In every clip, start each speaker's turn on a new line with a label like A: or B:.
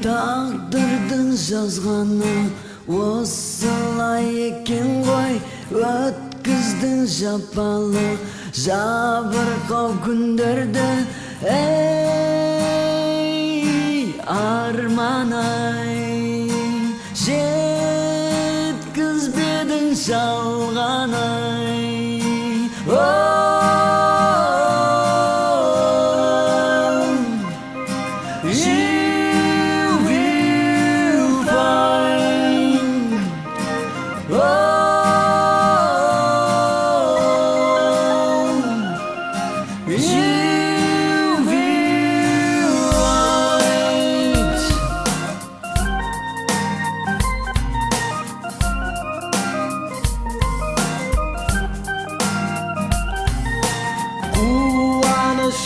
A: Tağdırdın жазғаны осылай екен ғой, өткіздің жапалы жабырқау күндерді. Ей арман-ай, жеткізбедің жалған-ай.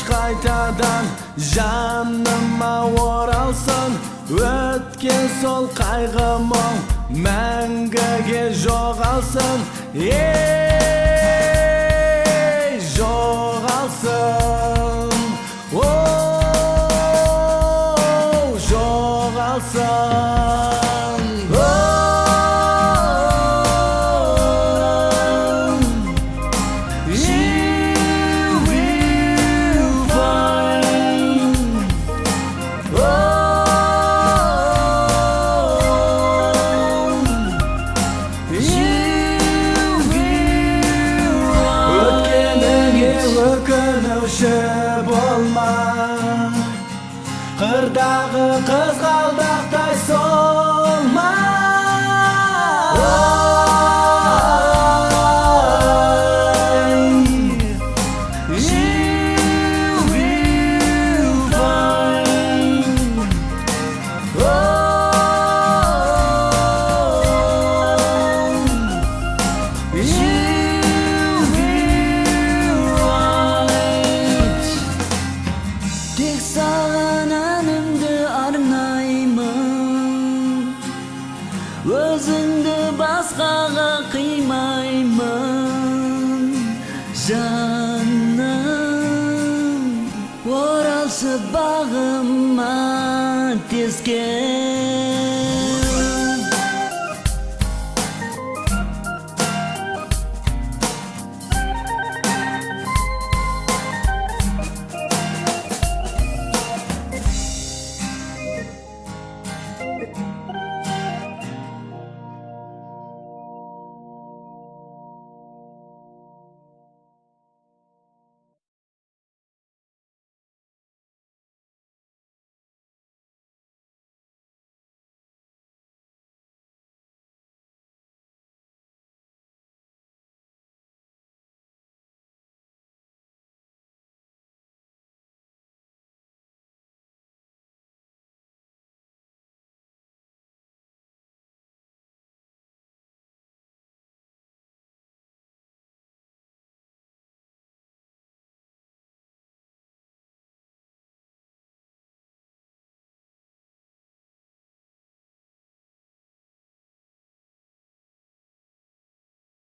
B: Қайтадан жаныма оралсын, өткен сол қайғым-ау мәңгіге жоғалсын. Ей жоғалсын, оу жоғалсын. Болма, қырдағы қызғалдақтай солма.
A: Тек саған әнімді арнаймын, өзіңді басқаға қимаймын. Жаным оралшы бағыма тез кел.